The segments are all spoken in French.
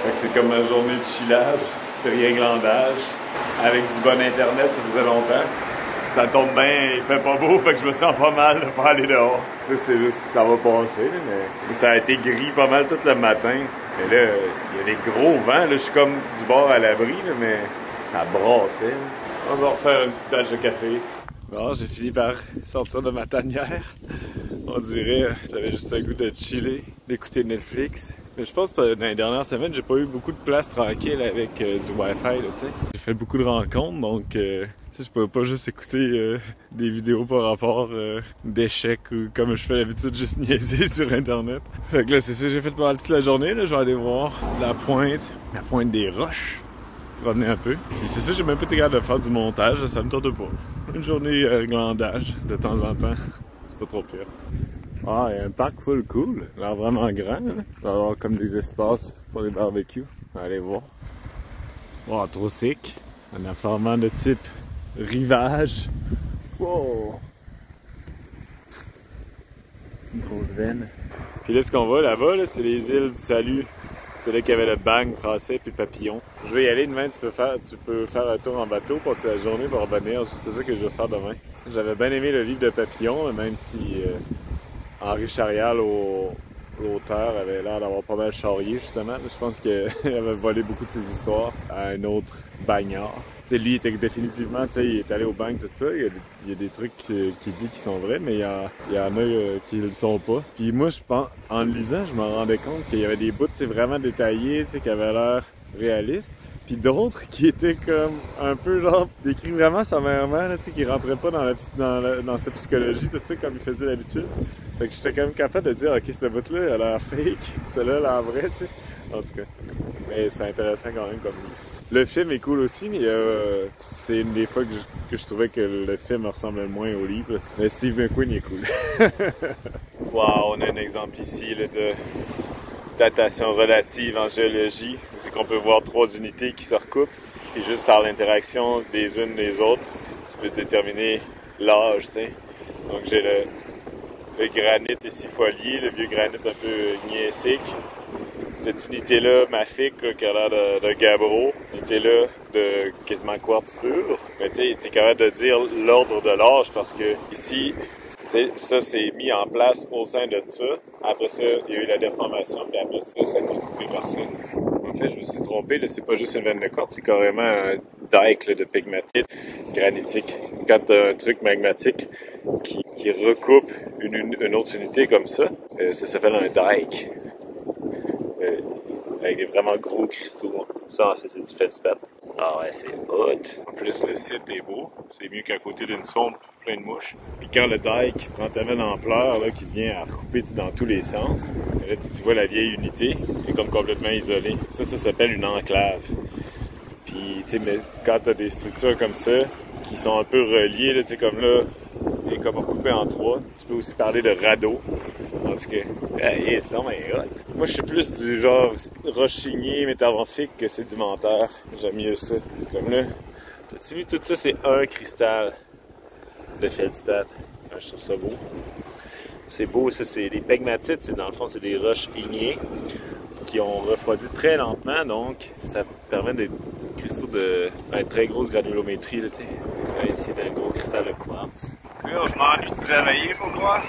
Fait que c'est comme ma journée de chillage, trianglandage, avec du bon internet, ça faisait longtemps. Ça tombe bien, il fait pas beau, fait que je me sens pas mal de pas aller dehors. Ça, c'est juste, ça va passer, là, mais ça a été gris pas mal tout le matin. Mais là, il y a des gros vents, là, je suis comme du bord à l'abri, là, mais ça brassait. Là. On va refaire une petite tache de café. Bon, j'ai fini par sortir de ma tanière. On dirait, j'avais juste un goût de chiller, d'écouter Netflix. Mais je pense que dans les dernières semaines, j'ai pas eu beaucoup de place tranquille avec du Wi-Fi, là, tu sais. J'ai fait beaucoup de rencontres, donc je peux pas juste écouter des vidéos par rapport d'échecs ou comme je fais l'habitude juste niaiser sur Internet. Fait que là, c'est ça, j'ai fait pendant toute la journée, là, je vais aller voir la pointe des roches. Promener un peu. Et c'est ça, j'ai même pas été capable de faire du montage, ça me tente pas. Une journée glandage de temps en temps, c'est pas trop pire. Ah, il y a un parc full cool, il a l'air vraiment grand. Hein? Il va y avoir comme des espaces pour les barbecues. On va aller voir. Wow, trop sick. Un affairement de type rivage. Wow! Une grosse veine. Puis là, ce qu'on voit là-bas, là, c'est les îles du Salut. C'est là qu'il y avait le Bang français puis Papillon. Je vais y aller demain, tu peux faire un tour en bateau, passer la journée pour revenir. C'est ça que je vais faire demain. J'avais bien aimé le livre de Papillon, même si Henri Charial, l'auteur, avait l'air d'avoir pas mal charrié justement. Je pense qu'il avait volé beaucoup de ses histoires à un autre bagnard. T'sais, lui, il était définitivement, il est allé au bang, tout ça. Il y a des trucs qu'il dit qui sont vrais, mais il y en a qui ne le sont pas. Puis moi, je pense, en le lisant, je me rendais compte qu'il y avait des bouts vraiment détaillés, qui avaient l'air réalistes. Puis d'autres qui étaient comme un peu genre décrits vraiment sommairement, qui rentraient pas dans sa psychologie, tout ça, comme il faisait d'habitude. Fait que j'étais quand même capable de dire, ok, cette bout-là, elle a l'air fake, celle-là, elle a l'air vraie, tu sais. En tout cas. Mais c'est intéressant quand même comme livre. Le film est cool aussi, mais c'est une des fois que je trouvais que le film ressemblait le moins au livre. Mais Steve McQueen il est cool. Wow, on a un exemple ici là, de datation relative en géologie. C'est qu'on peut voir 3 unités qui se recoupent. Et juste par l'interaction des unes des autres, tu peux déterminer l'âge. T'sais. Donc j'ai le granit essifolié, le vieux granit un peu gneissique. Cette unité-là, mafique, là, qui a l'air d'un gabbro, unité-là de quasiment quartz pur. Mais tu sais, t'es capable de dire l'ordre de l'âge parce que ici, tu sais, ça c'est mis en place au sein de ça. Après ça, il y a eu la déformation, puis après ça, ça a été coupé par ça. En fait, je me suis trompé, là, c'est pas juste une veine de quartz, c'est carrément un dike là, de pegmatite granitique. Quand t'as un truc magmatique qui recoupe une autre unité comme ça s'appelle un dike. Avec des vraiment gros cristaux. Ça, en fait, c'est du feldspath. Ah ouais, c'est hot. En plus, le site est beau. C'est mieux qu'à côté d'une sombre plein de mouches. Puis quand le dike prend tellement d'ampleur, là, qu'il vient à recouper dans tous les sens, là, tu vois la vieille unité, qui est comme complètement isolée. Ça s'appelle une enclave. Puis, tu sais, mais quand t'as des structures comme ça, qui sont un peu reliées, là, tu sais, comme là, et comme recoupé en 3, tu peux aussi parler de radeau. En tout cas, c'est non mais hot. Moi, je suis plus du genre rochigné, métamorphique que sédimentaire. J'aime mieux ça. Comme là, t'as-tu vu tout ça? C'est un cristal de feldspath. Je trouve ça beau. C'est beau, ça, c'est des pegmatites. Dans le fond, c'est des roches ignées qui ont refroidi très lentement, donc ça permet des cristaux de très grosse granulométrie. Là, ici, c'est un gros cristal de quartz. Je m'ennuie de travailler, faut croire.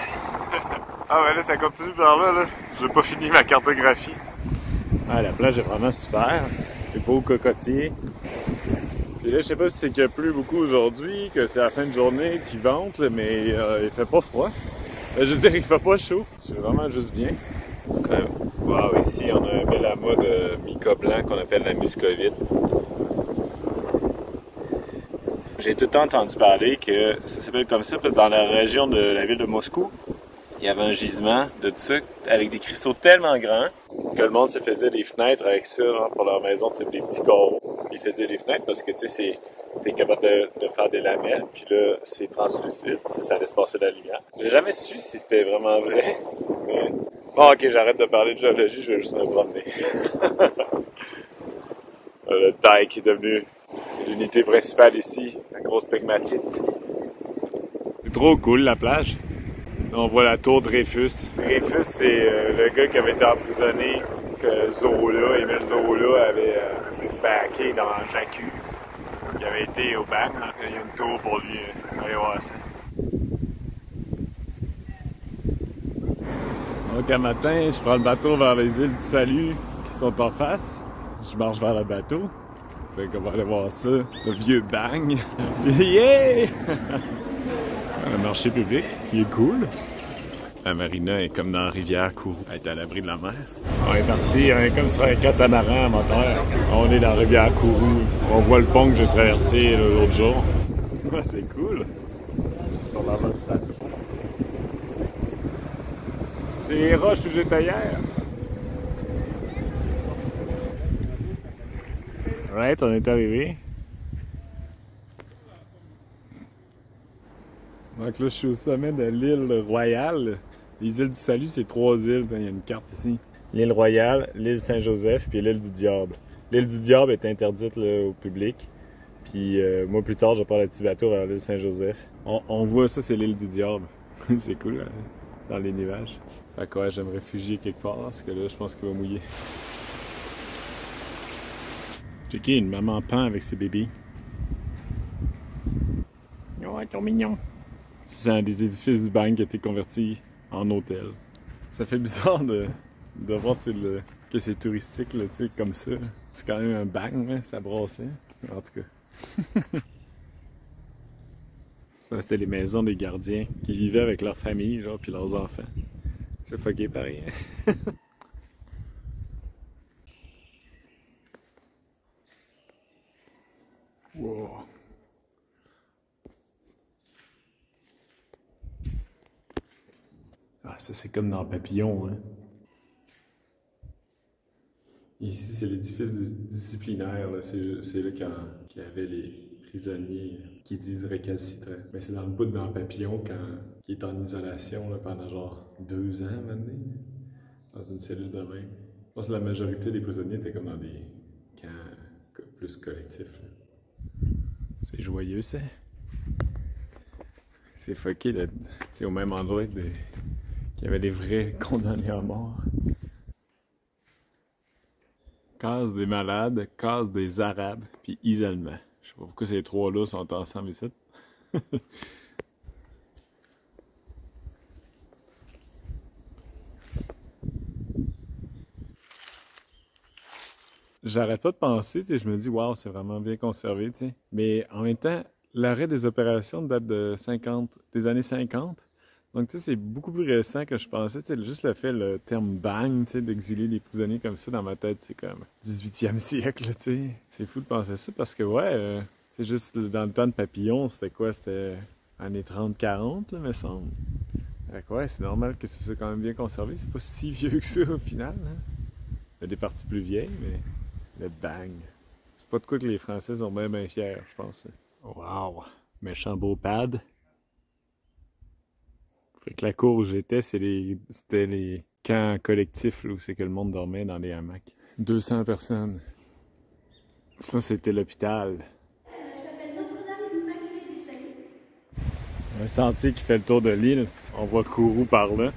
Ah ouais, là, ça continue par là. J'ai pas fini ma cartographie. Ah, la plage est vraiment super. Les beaux cocotiers. Puis là, je sais pas si c'est qu'il y a plu beaucoup aujourd'hui, que c'est la fin de journée qui vente, mais il fait pas froid. Je veux dire, il fait pas chaud. C'est vraiment juste bien. Wow, ici, on a un bel amas de mica blanc qu'on appelle la muscovite. J'ai tout le temps entendu parler que ça s'appelle comme ça, parce que dans la région de la ville de Moscou, il y avait un gisement de ça avec des cristaux tellement grands que le monde se faisait des fenêtres avec ça hein, pour leur maison, type des petits carreaux. Ils faisaient des fenêtres parce que tu sais, t'es capable de faire des lamelles, puis là, c'est translucide, ça laisse passer la lumière. J'ai jamais su si c'était vraiment vrai, mais... Bon, ok, j'arrête de parler de géologie, je vais juste me promener. Le dike est devenu l'unité principale ici, la grosse pegmatite. C'est trop cool la plage. On voit la tour de Dreyfus. Dreyfus, c'est le gars qui avait été emprisonné, que Zola, Émile Zola avait backé dans J'accuse. Il avait été au bac. Il y a une tour pour lui. Allez voir ça. Donc, un matin, je prends le bateau vers les îles du Salut qui sont en face. Je marche vers le bateau. Fait qu'on va aller voir ça. Le vieux bang. Yeah! Le marché public, il est cool. La marina est comme dans la rivière Kourou. Elle est à l'abri de la mer. On est parti, on est comme sur un catamaran à moteur. On est dans la rivière Kourou. On voit le pont que j'ai traversé l'autre jour. C'est cool. Sur l'avant du bateau. C'est les roches où j'étais hier. Right, on est arrivé. Donc là, je suis au sommet de l'île Royale. Les îles du Salut, c'est 3 îles. Il y a une carte ici. L'île Royale, l'île Saint-Joseph, puis l'île du Diable. L'île du Diable est interdite là, au public. Puis moi, plus tard, je prends le petit bateau vers l'île Saint-Joseph. On voit ça, c'est l'île du Diable. C'est cool, hein, dans les nuages. Fait que ouais, je vais me réfugier quelque part, parce que là, je pense qu'il va mouiller. Checker une maman pan avec ses bébés. Oh, ils sont mignons. C'est un des édifices du Bang qui a été converti en hôtel. Ça fait bizarre de voir que c'est touristique là, comme ça. C'est quand même un Bang, là, ça brassait. En tout cas. Ça, c'était les maisons des gardiens qui vivaient avec leur famille, genre, puis leurs enfants. C'est fucké pareil. Wow. Ah, ça c'est comme dans Papillon, hein. Ici, c'est l'édifice disciplinaire, c'est là qu'il y avait les prisonniers qui disent récalcitrants. Mais c'est dans le bout dans Papillon qui est en isolation là, pendant genre 2 ans maintenant, dans une cellule de même. Je pense que la majorité des prisonniers étaient comme dans des camps plus collectifs. Là. C'est joyeux, ça. C'est fucké d'être au même endroit qu'il y avait des vrais condamnés à mort. Case des malades, case des arabes, puis isolement. Je sais pas pourquoi ces 3-là sont ensemble ici. J'arrête pas de penser, je me dis, waouh, c'est vraiment bien conservé, t'sais. Mais en même temps, l'arrêt des opérations date des années 50. Donc, tu sais, c'est beaucoup plus récent que je pensais. Tu sais, juste le terme bang, tu sais, d'exiler des prisonniers comme ça dans ma tête, c'est comme 18e siècle, tu sais. C'est fou de penser ça parce que, ouais, c'est juste dans le temps de Papillon, c'était quoi? C'était années 30-40, là, me semble. Fait que, ouais, c'est normal que ce soit quand même bien conservé. C'est pas si vieux que ça, au final, hein. Il y a des parties plus vieilles, mais le bang. C'est pas de quoi que les Français sont bien fiers, je pense. Wow! Méchant beau pad. Fait que la cour où j'étais, c'était les camps collectifs là, où c'est que le monde dormait dans les hamacs. 200 personnes. Ça, c'était l'hôpital. C'est la chapelle Notre-Dame Immaculée du Salut. Un sentier qui fait le tour de l'île. On voit Kourou par là.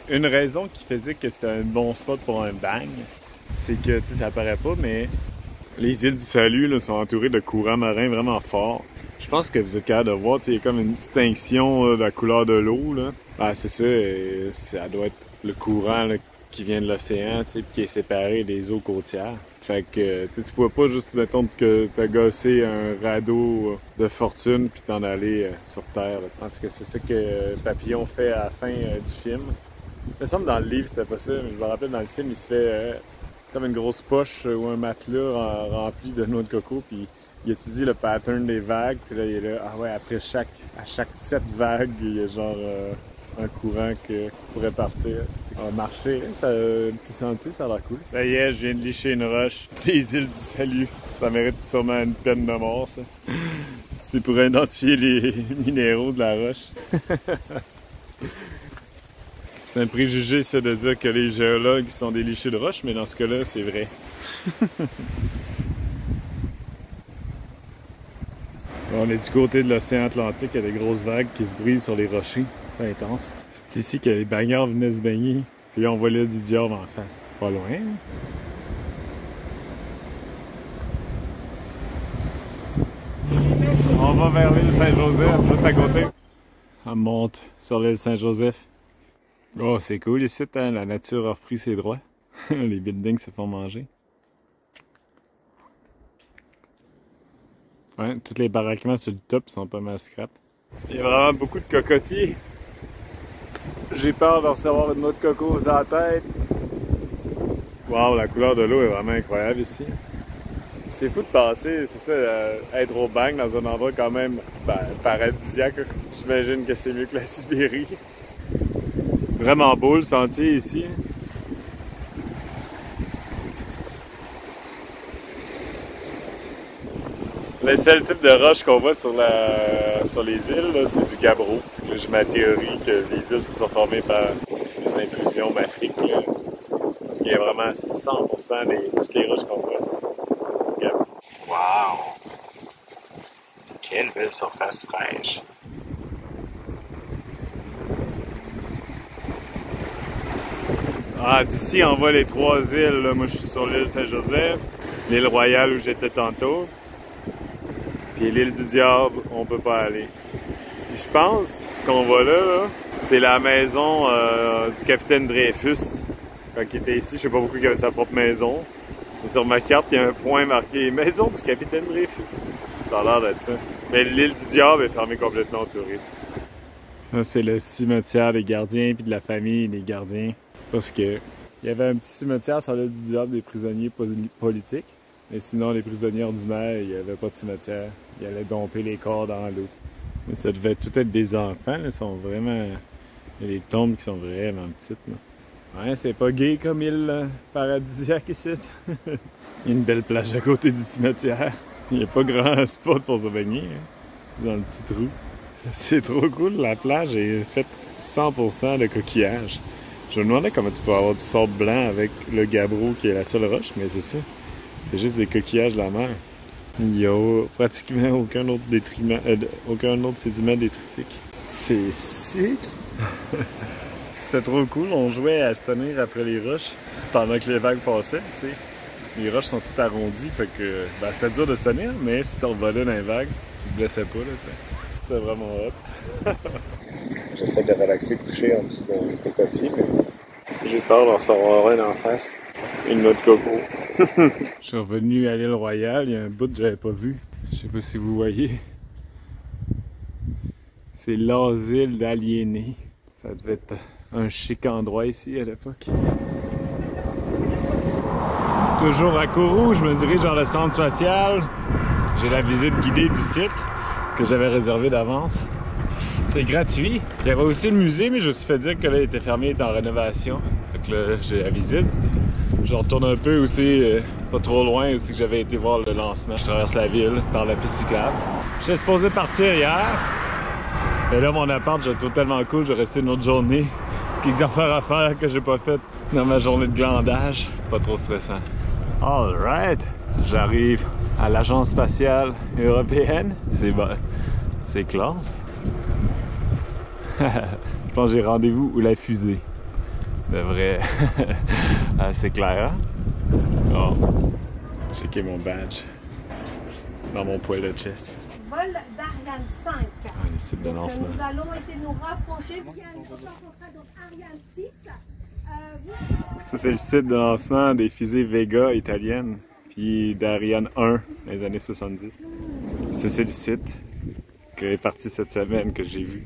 Une raison qui faisait que c'était un bon spot pour un bang, c'est que, tu sais, ça apparaît pas, mais les îles du Salut là, sont entourées de courants marins vraiment forts. Je pense que vous êtes capable de voir, il y a comme une distinction là, de la couleur de l'eau. Ben, c'est ça, ça doit être le courant là, qui vient de l'océan, puis qui est séparé des eaux côtières. Fait que tu pouvais pas juste, mettons, que t'as gossé un radeau de fortune puis t'en aller sur Terre. En tout cas, c'est ça que Papillon fait à la fin du film. Il me semble dans le livre c'était pas ça, mais je me rappelle dans le film, il se fait comme une grosse poche ou un matelas rempli de noix de coco, puis il étudie le pattern des vagues, puis là, il est là, ah ouais, après à chaque 7 vagues, il y a genre un courant qui pourrait partir. On va marcher, ça a un petit sentier, ça a l'air cool. Ça y est, je viens de licher une roche des îles du Salut. Ça mérite sûrement une peine de mort, ça. C'était pour identifier les minéraux de la roche. C'est un préjugé, ça, de dire que les géologues sont des lichés de roche, mais dans ce cas-là, c'est vrai. On est du côté de l'océan Atlantique, il y a des grosses vagues qui se brisent sur les rochers. C'est intense. C'est ici que les baigneurs venaient se baigner. Puis là, on voit l'île du Diable en face. Pas loin. On va vers l'île Saint-Joseph, juste à côté. On monte sur l'île Saint-Joseph. Oh, c'est cool ici, hein? La nature a repris ses droits. Les buildings se font manger. Ouais, tous les baraquements sur le top sont pas mal scrap. Il y a vraiment beaucoup de cocotiers. J'ai peur de recevoir une noix de coco sur la tête. Waouh, la couleur de l'eau est vraiment incroyable ici. C'est fou de passer, c'est ça, être au bang dans un endroit quand même paradisiaque. J'imagine que c'est mieux que la Sibérie. Vraiment beau le sentier ici. Le seul type de roche qu'on voit sur les îles, c'est du gabbro. J'ai ma théorie que les îles se sont formées par une espèce d'intrusion mafique. Parce qu'il y a vraiment 100% de toutes les roches qu'on voit. Wow! Quelle belle surface fraîche! Ah, d'ici on voit les 3 îles. Là. Moi je suis sur l'île Saint-Joseph, l'île Royale où j'étais tantôt. Puis l'île du Diable, on peut pas aller. Puis je pense, ce qu'on voit là, c'est la maison du capitaine Dreyfus. Quand il était ici, je sais pas pourquoi il avait sa propre maison. Mais sur ma carte, il y a un point marqué « Maison du capitaine Dreyfus ». Ça a l'air d'être ça. Mais l'île du Diable est fermée complètement aux touristes. Ça, c'est le cimetière des gardiens puis de la famille des gardiens. Parce que il y avait un petit cimetière sur l'île du Diable des prisonniers politiques. Mais sinon, les prisonniers ordinaires, il n'y avait pas de cimetière. Ils allaient domper les corps dans l'eau. Mais ça devait tout être des enfants. Là. Ils sont vraiment... Il y a des tombes qui sont vraiment petites. Là. Ouais, c'est pas gay comme île paradisiaque ici. Il y a une belle plage à côté du cimetière. Il n'y a pas grand spot pour se baigner. Hein. Dans le petit trou. C'est trop cool. La plage est faite 100% de coquillages. Je me demandais comment tu peux avoir du sable blanc avec le gabbro qui est la seule roche, mais c'est ça. C'est juste des coquillages de la mer. Il n'y a pratiquement aucun autre sédiment détritique. C'est sick! C'était trop cool. On jouait à se tenir après les roches pendant que les vagues passaient, tu sais. Les roches sont toutes arrondies, fait que c'était dur de se tenir, mais si t'en volais dans les vagues, tu te blessais pas, là, tu sais. C'était vraiment hot. J'essaie de relaxer couché en dessous d'un cocotier, mais j'ai peur d'en recevoir un en face. Une noix de coco. Je suis revenu à l'île Royale, il y a un bout que j'avais pas vu. Je sais pas si vous voyez. C'est l'asile d'aliénés. Ça devait être un chic endroit ici à l'époque. Toujours à Kourou, je me dirige dans le centre spatial. J'ai la visite guidée du site que j'avais réservé d'avance. C'est gratuit. Il y avait aussi le musée, mais je me suis fait dire que là, il était fermé, il était en rénovation. Fait que là, j'ai la visite. Je retourne un peu aussi, pas trop loin, aussi que j'avais été voir le lancement. Je traverse la ville par la piste cyclable. J'étais supposé partir hier. Mais là, mon appart, je le trouve tellement cool, je vais rester une autre journée. Quelques affaires à faire que j'ai pas faites dans ma journée de glandage. Pas trop stressant. Alright! J'arrive à l'Agence spatiale européenne. C'est bon. C'est classe. Je pense que j'ai rendez-vous où la fusée devrait... C'est clair, hein? Oh. Checker mon badge dans mon poil de chest. Vol d'Ariane 5. Ah, les sites de lancement. Nous allons essayer de nous rapprocher. Donc Ariane 6. Ça, c'est le site de lancement des fusées Vega italiennes, puis d'Ariane 1 dans les années 70. Ça, c'est le site qui est parti cette semaine que j'ai vu.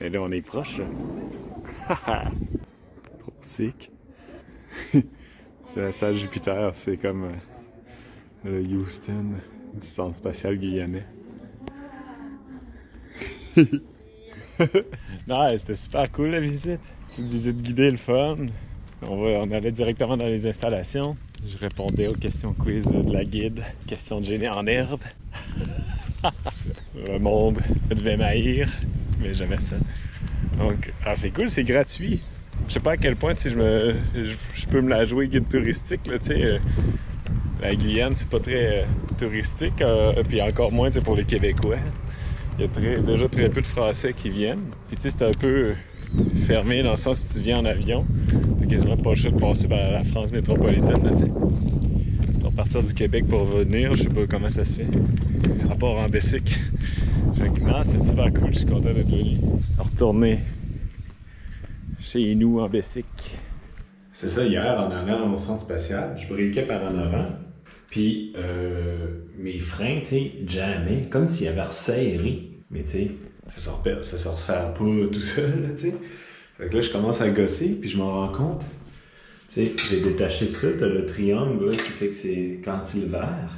Et là, on est proche, là. Trop sick. C'est la salle Jupiter, c'est comme le Houston du centre spatial guyanais. Non, c'était super cool la visite. Petite visite guidée, le fun. On allait directement dans les installations. Je répondais aux questions quiz de la guide. Questions de génie en herbe. Le monde devait m'haïr, mais j'aimais ça. Donc, c'est cool, c'est gratuit. Je sais pas à quel point je peux me la jouer guide touristique. Là, la Guyane, c'est pas très touristique, puis encore moins pour les Québécois. Il y a déjà très peu de Français qui viennent. Puis tu sais, c'est un peu fermé dans le sens si tu viens en avion, t'as quasiment pas le choix de passer par la France métropolitaine, là, tu sais. Tu vas partir du Québec pour venir, je sais pas comment ça se fait. À part en Bessic. Fait que non, c'était super cool, je suis content d'être venu. Retourner chez nous en Bessic. C'est ça, hier, en allant au centre spatial, je briquais par en avant. Puis mes freins, tu sais, jammaient, comme s'ils avaient resserré. Mais tu sais, ça se resserre pas tout seul, là, tu sais. Fait que là, je commence à gosser, puis je m'en rends compte. Tu sais, j'ai détaché ça, t'as le triangle, là, qui fait que c'est cantilever.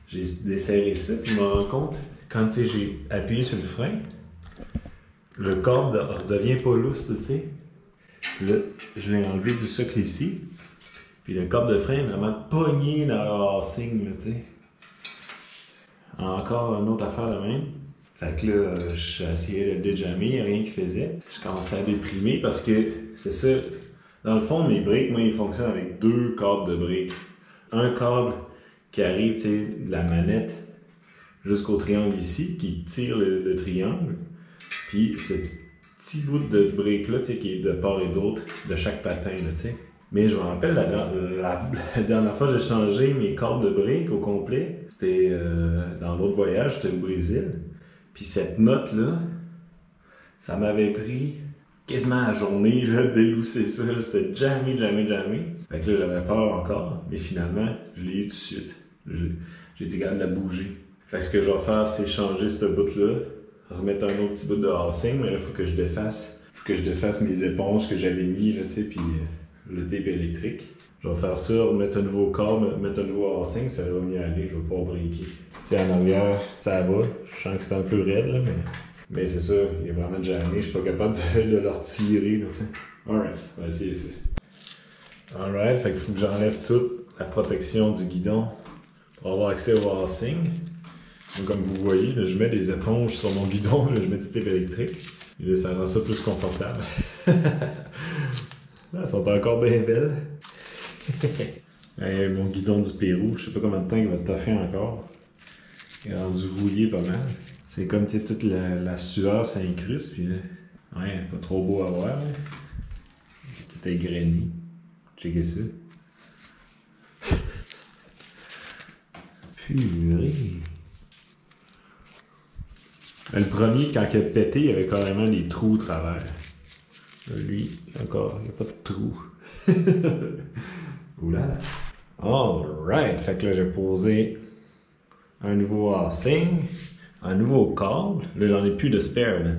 J'ai desserré ça, puis je m'en rends compte, quand, tu sais, j'ai appuyé sur le frein, le corps redevient pas lousse, tu sais. Là, je l'ai enlevé du socle ici. Puis le corps de frein est vraiment pogné dans le housing, là, tu sais. Encore une autre affaire de même. Fait que là, j'ai essayé de le déjammer, il n'y a rien qui faisait. Je commençais à déprimer parce que c'est ça. Dans le fond, mes briques, moi, ils fonctionnent avec 2 câbles de briques. Un câble qui arrive, tu sais, de la manette jusqu'au triangle ici, qui tire le triangle. Puis ce petit bout de brique-là, tu sais, qui est de part et d'autre de chaque patin, là, tu sais. Mais je me rappelle, la dernière fois j'ai changé mes cordes de briques au complet. C'était dans l'autre voyage, j'étais au Brésil. Puis cette note-là, ça m'avait pris quasiment la journée là, de délousser ça. C'était jamais. Fait que là, j'avais peur encore. Mais finalement, je l'ai eu tout de suite. J'ai été capable de la bouger. Fait que ce que je vais faire, c'est changer ce bout-là, remettre un autre petit bout de housing. Mais là, il faut que je défasse mes éponges que j'avais mis, là, tu sais, puis le tape électrique. Je vais faire ça, remettre un nouveau corps, mettre un nouveau housing, ça va mieux aller, je vais pouvoir briquer. Tu sais, en arrière, ça va, je sens que c'est un peu raide, là, mais c'est ça, il est vraiment jamais, je suis pas capable de le retirer, là, tu sais. Alright, on va essayer ça. Alright, fait qu'il faut que j'enlève toute la protection du guidon pour avoir accès au housing. Donc, comme vous voyez, là, je mets des éponges sur mon guidon, là, je mets du tape électrique, et là, ça rend ça plus confortable. Elles sont encore bien belles. Hey, mon guidon du Pérou, je sais pas combien de temps il va toffer encore. Il est rendu rouillé pas mal. C'est comme, tu sais, toute la sueur s'incruste, puis là, ouais, pas trop beau à voir. Là. Tout est grainé. Checkez ça. Purée. Le premier, quand il a pété, il y avait carrément des trous au travers. Lui, encore, il n'y a pas de trou. Oula. Alright, fait que là, j'ai posé un nouveau housing, un nouveau câble. Là, j'en ai plus de spare. Là.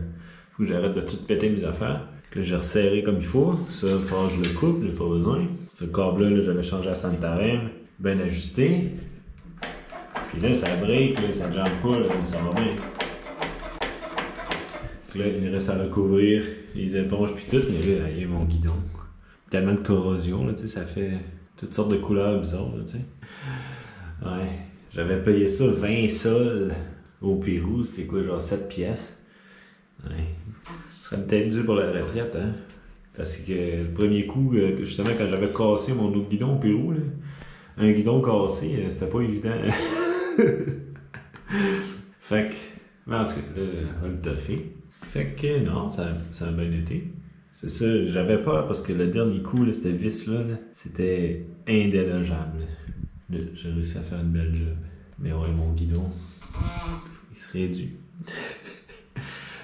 Faut que j'arrête de tout péter mes affaires. Là, j'ai resserré comme il faut. Ça, il faut que je le coupe, j'ai pas besoin. Ce câble-là, là, j'avais changé à Santarém, bien ajusté. Puis là, ça break, là, ça ne jambe pas, là, ça va bien. Là, il reste à recouvrir les éponges puis tout, mais là, il y a mon guidon. Tellement de corrosion, là, tu sais, ça fait toutes sortes de couleurs bizarres, là, tu sais. Ouais, j'avais payé ça 20 sols au Pérou, c'était quoi, genre 7 pièces. Ouais, ça serait peut-être dû pour la retraite, hein. Parce que le premier coup, justement, quand j'avais cassé mon autre guidon au Pérou, là, un guidon cassé, c'était pas évident. Fait que, en tout cas, on va le toffer. Fait que non, ça a bien été. C'est ça, j'avais peur parce que le dernier coup, là, cette vis-là, là, c'était indélogeable. J'ai réussi à faire une belle job. Mais ouais, mon guidon, il serait dû.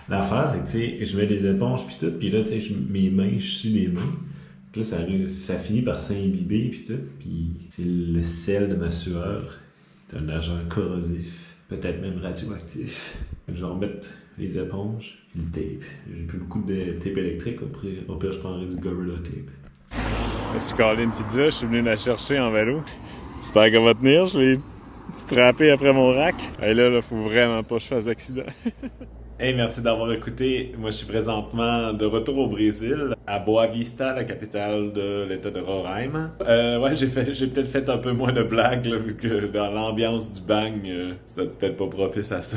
L'affaire, c'est que, tu sais, je mets des éponges puis tout, puis là, tu sais, mes mains, je suis des mains. Puis là, ça finit par s'imbiber puis tout, puis c'est le sel de ma sueur. C'est un agent corrosif, peut-être même radioactif. Je vais remettre les éponges, le tape. J'ai plus beaucoup de tape électrique, au pire je prendrai du Gorilla Tape. Je suis collé une pizza, je suis venu la chercher en vélo. J'espère qu'elle va tenir, je l'ai strappé après mon rack. Et là, faut vraiment pas que je fasse d'accident. Hey, merci d'avoir écouté. Moi, je suis présentement de retour au Brésil, à Boa Vista, la capitale de l'État de Roraima. Ouais, j'ai peut-être fait un peu moins de blagues, là, vu que dans l'ambiance du bang, c'était peut-être pas propice à ça.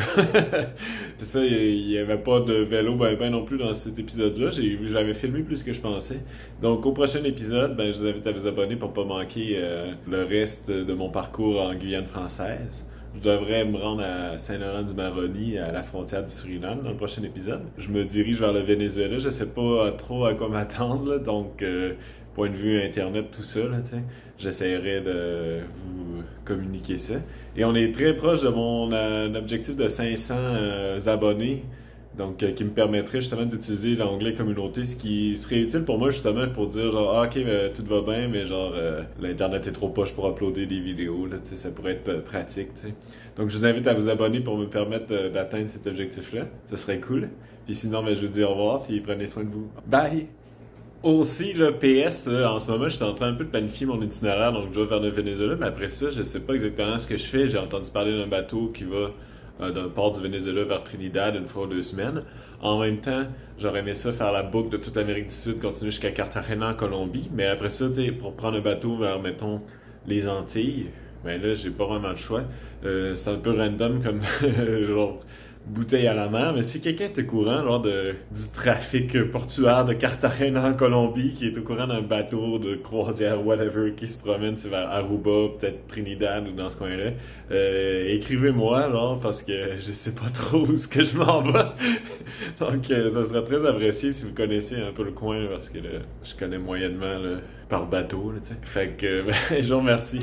C'est ça, il y avait pas de vélo ben non plus dans cet épisode-là. J'avais filmé plus que je pensais. Donc, au prochain épisode, je vous invite à vous abonner pour pas manquer le reste de mon parcours en Guyane française. Je devrais me rendre à Saint-Laurent-du-Maroni, à la frontière du Suriname, dans le prochain épisode. Je me dirige vers le Venezuela. Je sais pas trop à quoi m'attendre, là, donc point de vue Internet, tout ça, là, j'essaierai de vous communiquer ça. Et on est très proche de mon objectif de 500 abonnés. Donc, qui me permettrait justement d'utiliser l'onglet communauté, ce qui serait utile pour moi justement pour dire genre, ah, ok, ben, tout va bien, mais genre, l'internet est trop poche pour uploader des vidéos, là, ça pourrait être pratique, t'sais. Donc, je vous invite à vous abonner pour me permettre d'atteindre cet objectif-là. Ça serait cool. Puis sinon, ben, je vous dis au revoir, puis prenez soin de vous. Bye! Aussi, le PS, là, en ce moment, je suis en train un peu de planifier mon itinéraire, donc je vais vers le Venezuela, mais après ça, je sais pas exactement ce que je fais. J'ai entendu parler d'un bateau qui va d'un port du Venezuela vers Trinidad une fois ou 2 semaines. En même temps, j'aurais aimé ça faire la boucle de toute l'Amérique du Sud, continuer jusqu'à Cartagena en Colombie. Mais après ça, pour prendre un bateau vers, mettons, les Antilles, ben là, j'ai pas vraiment le choix. C'est un peu random comme genre bouteille à la mer, mais si quelqu'un est au courant genre du trafic portuaire de Cartagena en Colombie, qui est au courant d'un bateau de croisière, whatever, qui se promène vers Aruba, peut-être Trinidad ou dans ce coin-là, écrivez-moi, alors, parce que je sais pas trop où est-ce que je m'en vais. Donc, ça serait très apprécié si vous connaissez un peu le coin, parce que là, je connais moyennement là, par bateau, là, tu sais. Fait que, ben, je vous remercie.